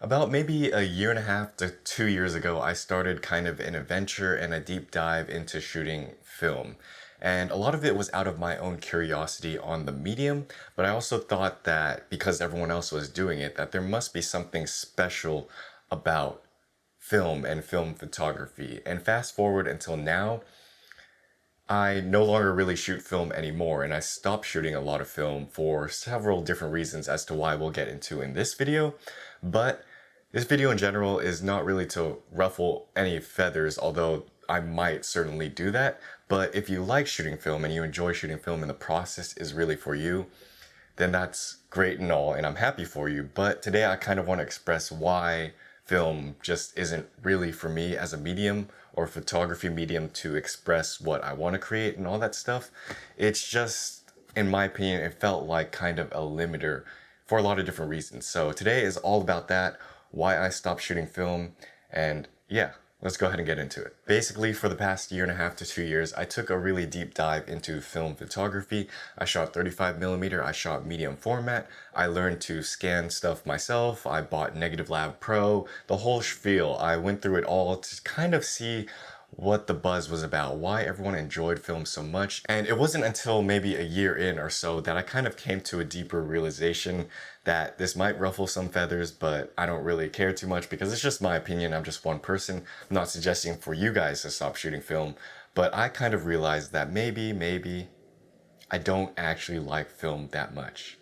About maybe a year and a half to 2 years ago, I started kind of an adventure and a deep dive into shooting film. And a lot of it was out of my own curiosity on the medium, but I also thought that because everyone else was doing it, that there must be something special about film and film photography. And fast forward until now, I no longer really shoot film anymore, and I stopped shooting a lot of film for several different reasons as to why we'll get into in this video. But this video in general is not really to ruffle any feathers, although I might certainly do that. But if you like shooting film and you enjoy shooting film and the process is really for you, then that's great and all, and I'm happy for you. But today I kind of want to express why film just isn't really for me as a medium or photography medium to express what I want to create and all that stuff. It's just, in my opinion, it felt like kind of a limiter for a lot of different reasons. So today is all about that, why I stopped shooting film, and yeah, let's go ahead and get into it. Basically, for the past year and a half to 2 years, I took a really deep dive into film photography. I shot 35mm, I shot medium format, I learned to scan stuff myself, I bought Negative Lab Pro, the whole spiel. I went through it all to kind of see what the buzz was about, why everyone enjoyed film so much. And it wasn't until maybe a year in or so that I kind of came to a deeper realization that this might ruffle some feathers, but I don't really care too much because it's just my opinion. I'm just one person. I'm not suggesting for you guys to stop shooting film, but I kind of realized that maybe I don't actually like film that much.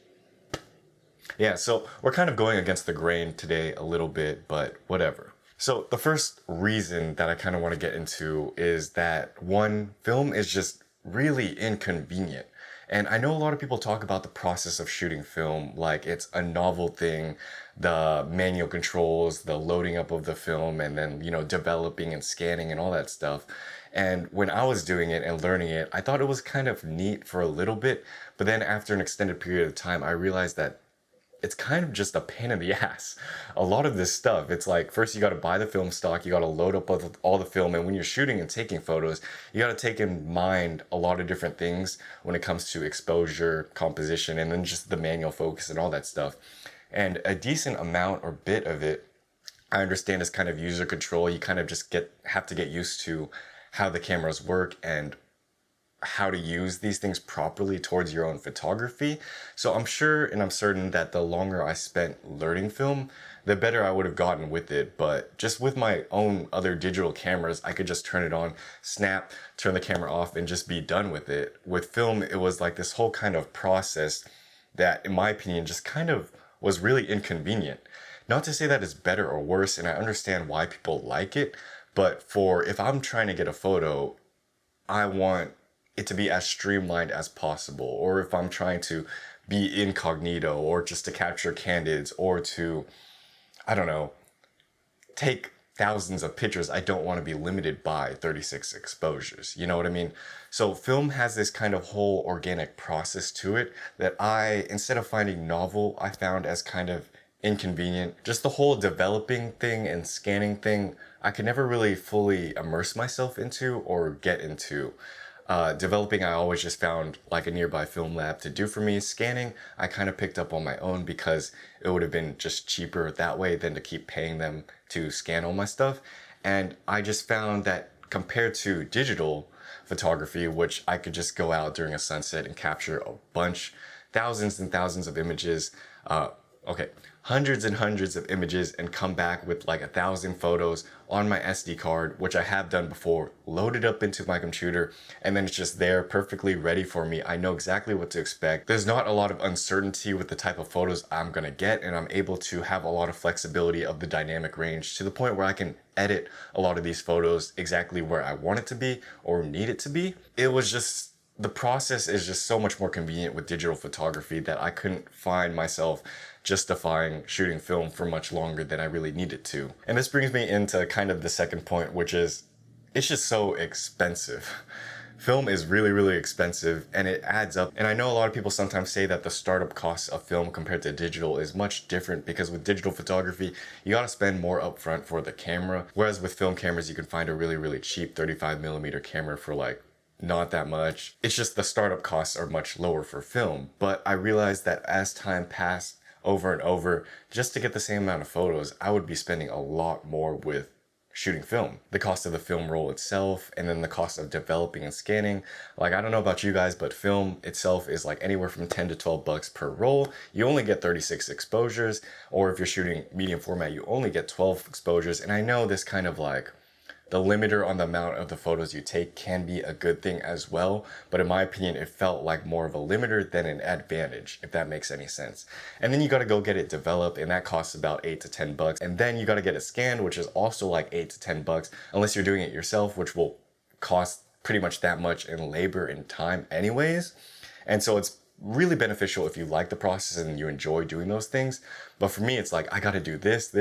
Yeah, so we're kind of going against the grain today a little bit, but whatever. So the first reason that I kind of want to get into is that one, film is just really inconvenient. And I know a lot of people talk about the process of shooting film like it's a novel thing, the manual controls, the loading up of the film, and then, developing and scanning and all that stuff. And when I was doing it and learning it, I thought it was kind of neat for a little bit. But then after an extended period of time, I realized that it's kind of just a pain in the ass. A lot of this stuff, it's like, first you got to buy the film stock, you got to load up all the film, and when you're shooting and taking photos, you got to take in mind a lot of different things when it comes to exposure, composition, and then just the manual focus and all that stuff. And a decent amount or bit of it, I understand, is kind of user control. You kind of just have to get used to how the cameras work and how to use these things properly towards your own photography. So I'm sure and I'm certain that the longer I spent learning film, the better I would have gotten with it. But just with my own other digital cameras, I could just turn it on, snap, turn the camera off, and just be done with it. With film, it was like this whole kind of process that, in my opinion, just kind of was really inconvenient. Not to say that it's better or worse, and I understand why people like it, but if I'm trying to get a photo, I want it to be as streamlined as possible. Or if I'm trying to be incognito, or just to capture candids, or to, I don't know, take thousands of pictures, I don't want to be limited by 36 exposures. You know what I mean? So film has this kind of whole organic process to it that instead of finding novel, I found as kind of inconvenient. Just the whole developing thing and scanning thing, I could never really fully immerse myself into or get into. Developing, I always just found like a nearby film lab to do for me. Scanning, I kind of picked up on my own because it would have been just cheaper that way than to keep paying them to scan all my stuff. And I just found that compared to digital photography, which I could just go out during a sunset and capture thousands and thousands of images, hundreds and hundreds of images, and come back with like 1,000 photos on my SD card, which I have done before, loaded up into my computer, and then it's just there perfectly ready for me. I know exactly what to expect. There's not a lot of uncertainty with the type of photos I'm gonna get, and I'm able to have a lot of flexibility of the dynamic range to the point where I can edit a lot of these photos exactly where I want it to be or need it to be. The process is just so much more convenient with digital photography that I couldn't find myself justifying shooting film for much longer than I really needed to. And this brings me into kind of the second point, which is it's just so expensive. Film is really, really expensive, and it adds up. And I know a lot of people sometimes say that the startup costs of film compared to digital is much different, because with digital photography, you gotta spend more upfront for the camera. Whereas with film cameras, you can find a really, really cheap 35mm camera for like not that much. It's just the startup costs are much lower for film. But I realized that as time passed, over and over just to get the same amount of photos, I would be spending a lot more with shooting film. The cost of the film roll itself, and then the cost of developing and scanning. Like, I don't know about you guys, but film itself is like anywhere from 10 to 12 bucks per roll. You only get 36 exposures, or if you're shooting medium format, you only get 12 exposures. And I know this kind of like the limiter on the amount of the photos you take can be a good thing as well, but in my opinion, it felt like more of a limiter than an advantage, if that makes any sense. And then you gotta go get it developed, and that costs about 8 to 10 bucks. And then you gotta get it scanned, which is also like 8 to 10 bucks, unless you're doing it yourself, which will cost pretty much that much in labor and time anyways. And so it's really beneficial if you like the process and you enjoy doing those things. But for me, it's like, I gotta do this,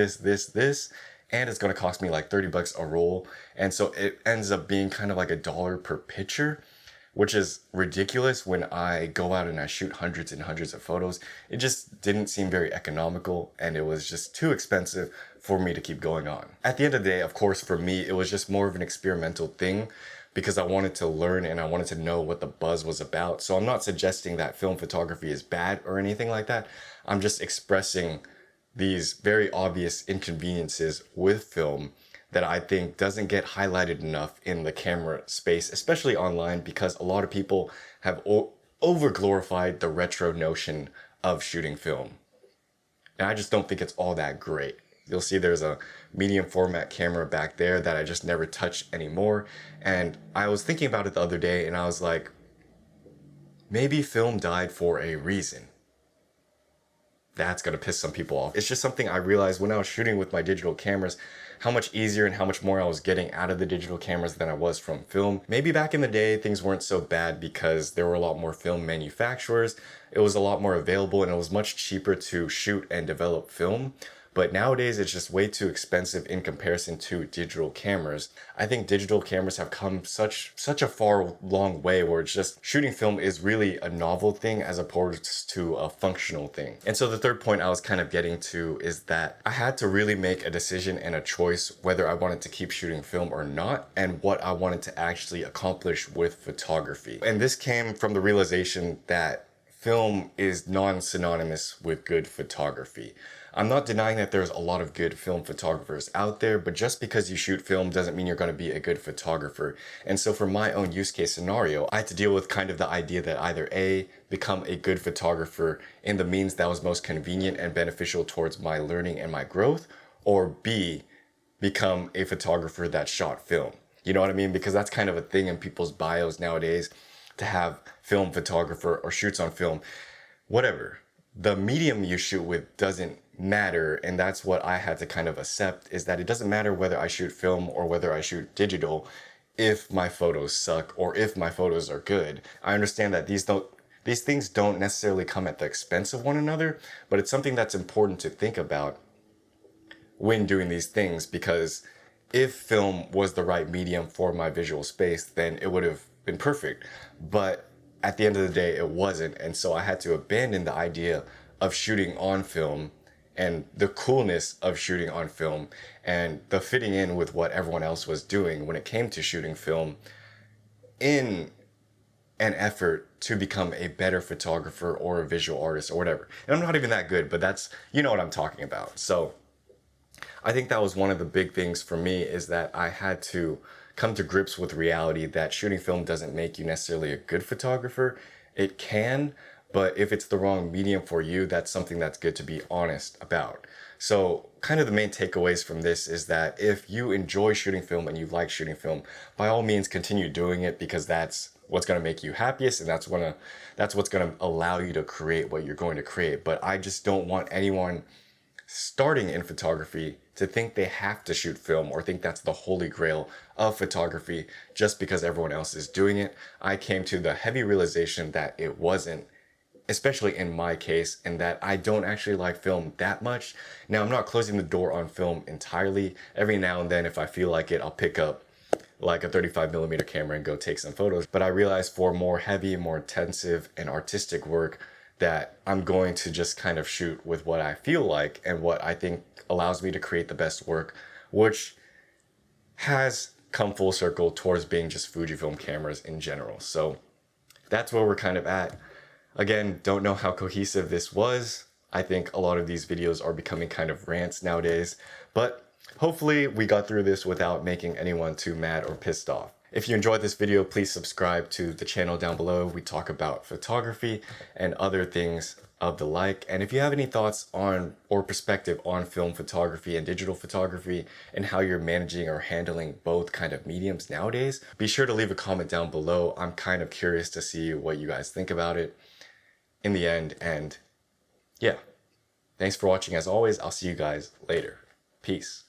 and it's going to cost me like 30 bucks a roll. And so it ends up being kind of like $1 per picture, which is ridiculous when I go out and I shoot hundreds and hundreds of photos. It just didn't seem very economical, and it was just too expensive for me to keep going on. At the end of the day, of course, for me, it was just more of an experimental thing because I wanted to learn and I wanted to know what the buzz was about. So I'm not suggesting that film photography is bad or anything like that. I'm just expressing these very obvious inconveniences with film that I think doesn't get highlighted enough in the camera space, especially online, because a lot of people have over glorified the retro notion of shooting film. And I just don't think it's all that great. You'll see there's a medium format camera back there that I just never touch anymore. And I was thinking about it the other day and I was like, maybe film died for a reason. That's gonna piss some people off. It's just something I realized when I was shooting with my digital cameras, how much easier and how much more I was getting out of the digital cameras than I was from film. Maybe back in the day, things weren't so bad because there were a lot more film manufacturers. It was a lot more available and it was much cheaper to shoot and develop film. But nowadays, it's just way too expensive in comparison to digital cameras. I think digital cameras have come such a far long way where it's just shooting film is really a novel thing as opposed to a functional thing. And so the third point I was kind of getting to is that I had to really make a decision and a choice whether I wanted to keep shooting film or not, and what I wanted to actually accomplish with photography. And this came from the realization that film is non-synonymous with good photography. I'm not denying that there's a lot of good film photographers out there, but just because you shoot film doesn't mean you're going to be a good photographer. And so for my own use case scenario, I had to deal with kind of the idea that either A, become a good photographer in the means that was most convenient and beneficial towards my learning and my growth, or B, become a photographer that shot film. You know what I mean? Because that's kind of a thing in people's bios nowadays, to have film photographer or shoots on film. Whatever. The medium you shoot with doesn't matter, and that's what I had to kind of accept, is that it doesn't matter whether I shoot film or whether I shoot digital if my photos suck or if my photos are good. I understand that these things don't necessarily come at the expense of one another, but it's something that's important to think about when doing these things, because if film was the right medium for my visual space, then it would have been perfect. But at the end of the day, it wasn't. And so I had to abandon the idea of shooting on film and the coolness of shooting on film and the fitting in with what everyone else was doing when it came to shooting film, in an effort to become a better photographer or a visual artist or whatever. And I'm not even that good, but that's, you know what I'm talking about. So I think that was one of the big things for me, is that I had to come to grips with reality that shooting film doesn't make you necessarily a good photographer. It can, but if it's the wrong medium for you, that's something that's good to be honest about. So kind of the main takeaways from this is that if you enjoy shooting film and you like shooting film, by all means continue doing it, because that's what's going to make you happiest, and that's what's going to allow you to create what you're going to create. But I just don't want anyone starting in photography to think they have to shoot film or think that's the holy grail of photography just because everyone else is doing it. I came to the heavy realization that it wasn't, especially in my case, and that I don't actually like film that much. Now, I'm not closing the door on film entirely. Every now and then, if I feel like it, I'll pick up like a 35mm camera and go take some photos. But I realized for more heavy, more intensive and artistic work, that I'm going to just kind of shoot with what I feel like and what I think allows me to create the best work, which has come full circle towards being just Fujifilm cameras in general. So that's where we're kind of at. Again, don't know how cohesive this was. I think a lot of these videos are becoming kind of rants nowadays, but hopefully we got through this without making anyone too mad or pissed off. If you enjoyed this video, please subscribe to the channel down below. We talk about photography and other things of the like. And if you have any thoughts on or perspective on film photography and digital photography and how you're managing or handling both kind of mediums nowadays, be sure to leave a comment down below. I'm kind of curious to see what you guys think about it in the end. And yeah, thanks for watching as always. I'll see you guys later. Peace.